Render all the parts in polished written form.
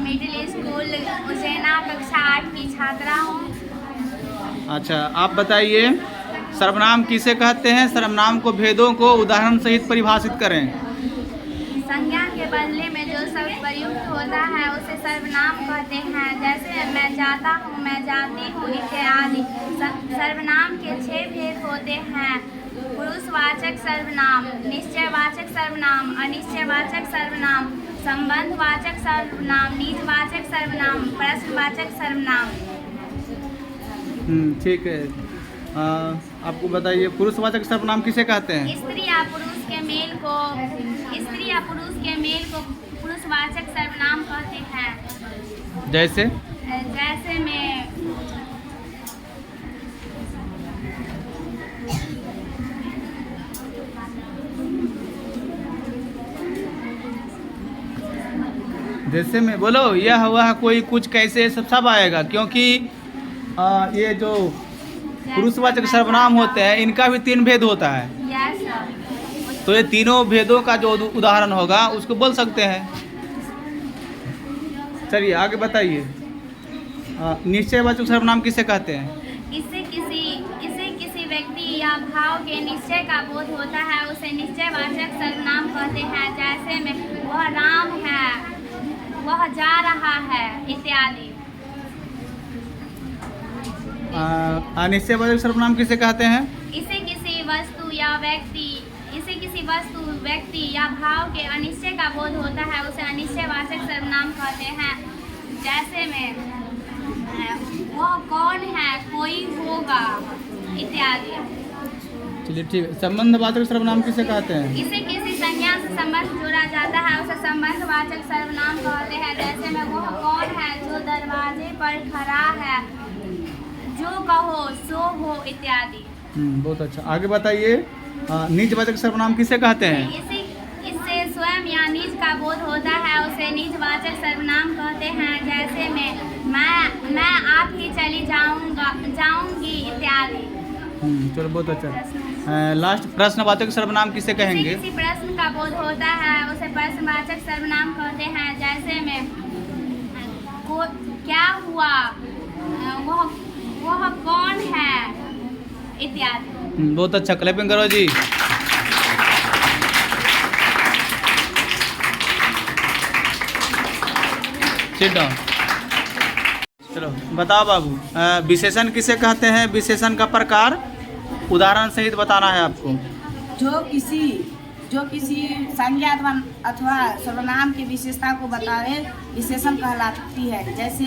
Middle school Ujjain कक्षा 8 की छात्रा हूँ। अच्छा, आप बताइए सर्वनाम किसे कहते हैं? सर्वनाम को भेदों को उदाहरण सहित परिभाषित करें। संज्ञा के बदले में जो शब्द प्रयुक्त होता है उसे सर्वनाम कहते हैं, जैसे मैं जाता हूँ, मैं जाती हूँ इत्यादि। सर्वनाम के 6 भेद होते हैं: पुरुषवाचक सर्वनाम, निश्चयवाचक सर्वनाम, अनिश्चयवाचक सर्वनाम, संबंधवाचक सर्वनाम, निजवाचक सर्वनाम, प्रश्नवाचक सर्वनाम। ठीक है। आपको बताइए पुरुषवाचक सर्वनाम किसे कहते हैं? स्त्री या पुरुष के मेल को पुरुषवाचक सर्वनाम कहते हैं। जैसे में जैसे में बोलो, यह वह कोई कुछ कैसे सब आएगा, क्योंकि ये जो पुरुषवाचक सर्वनाम होते हैं इनका भी 3 भेद होता है। तो ये तीनों भेदों का जो उदाहरण होगा उसको बोल सकते हैं। चलिए आगे बताइए। निश्चयवाचक सर्वनाम किसे कहते हैं? इसे किसी व्यक्ति या भाव के निश्चय का बोध होता है उसे निश्चयवाचक सर्वनाम कहते हैं, जैसे में वह राम है, वह जा रहा है इत्यादि। अनिश्चयवाचक सर्वनाम किसे कहते हैं? इसे किसी व्यक्ति या भाव के अनिश्चय का बोध होता है उसे अनिश्चयवाचक सर्वनाम कहते हैं, जैसे में वह कौन है, कोई होगा इत्यादि। चलिए ठीक है। संबंधवाचक सर्वनाम किसे कहते हैं? इसे किसी संज्ञा से संबंध जोड़ा जाता है उसे संबंधवाचक सर्वनाम कहते हैं, जैसे में वह कौन है जो दरवाजे पर खड़ा है, जो कहो सो हो इत्यादि। बहुत अच्छा। आगे बताइए। निजवाचक सर्वनाम किसे कहते हैं? इससे स्वयं या निज का बोध होता है उसे निजवाचक सर्वनाम कहते हैं, जैसे में मैं आप ही चली जाऊंगी इत्यादि। चलो बहुत अच्छा। लास्ट प्रश्नवाचक सर्वनाम किसे कहेंगे? किसी प्रश्न का बोध होता है उसे प्रश्नवाचक सर्वनाम कहते हैं, जैसे में क्या हुआ, वह कौन है इत्यादि। बहुत अच्छा, क्लैपिंग करो जी। Sit down. चलो बताओ बाबू, विशेषण किसे कहते हैं? विशेषण का प्रकार उदाहरण सहित बताना है आपको। जो किसी संज्ञा अथवा सर्वनाम की विशेषता को बताए विशेषण कहलाती है, जैसे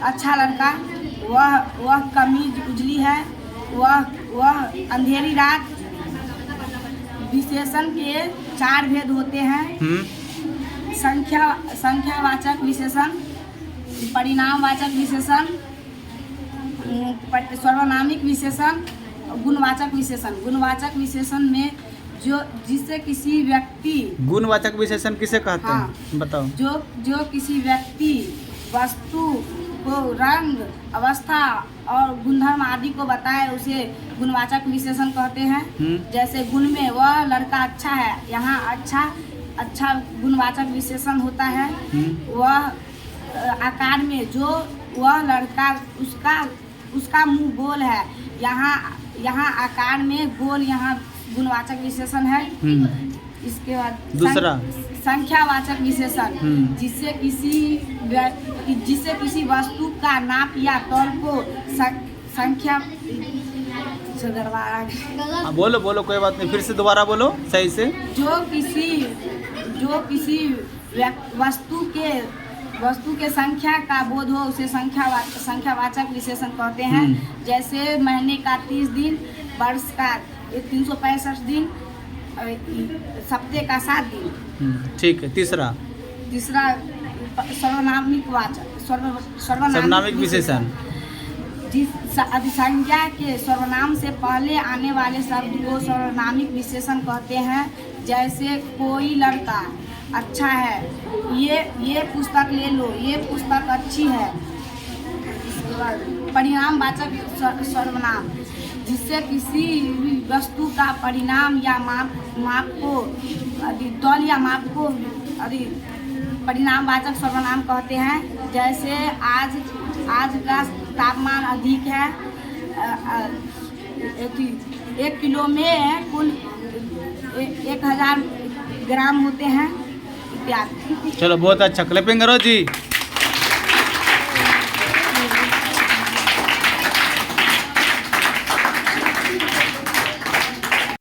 अच्छा लड़का, वह कमीज उजली है, वह अंधेरी रात। विशेषण के 4 भेद होते हैं: संख्यावाचक विशेषण, परिणामवाचक विशेषण, सर्वनामिक विशेषण, गुणवाचक विशेषण। गुणवाचक विशेषण में जिससे किसी व्यक्ति। गुणवाचक विशेषण किसे कहते हैं? बताओ। जो किसी व्यक्ति, वस्तु को रंग, अवस्था और गुणधर्म आदि को बताए उसे गुणवाचक विशेषण कहते हैं। जैसे गुण में वह लड़का अच्छा है, यहाँ अच्छा गुणवाचक विशेषण होता है। वह आकार में जो वह लड़का उसका मुंह गोल है, यहाँ आकार में गोल, यहाँ गुणवाचक विशेषण है। इसके बाद दूसरा संख्यावाचक विशेषण, जिससे किसी वस्तु का नाप या तौल को संख्या। बोलो कोई बात नहीं, फिर से दोबारा बोलो सही से। जो किसी वस्तु के संख्या का बोध हो उसे संख्यावाचक विशेषण कहते हैं, जैसे महीने का 30 दिन, वर्ष का 365 दिन, सप्ताह का 7 दिन। ठीक है। तीसरा सर्वनामिक विशेषण, जिस अधिसंज्ञा के सर्वनाम से पहले आने वाले शब्द को सर्वनामिक विशेषण कहते हैं, जैसे कोई लड़का अच्छा है, ये पुस्तक ले लो, ये पुस्तक अच्छी है। इसके बाद परिणामवाचक सर्वनाम, जिससे किसी वस्तु का परिणाम या माप को तौल या माप को परिणामवाचक सर्वनाम कहते हैं। जैसे आज का तापमान अधिक है, 1 किलो में कुल 1000 ग्राम होते हैं इत्यादि। चलो बहुत अच्छा, क्लैपिंग करो जी।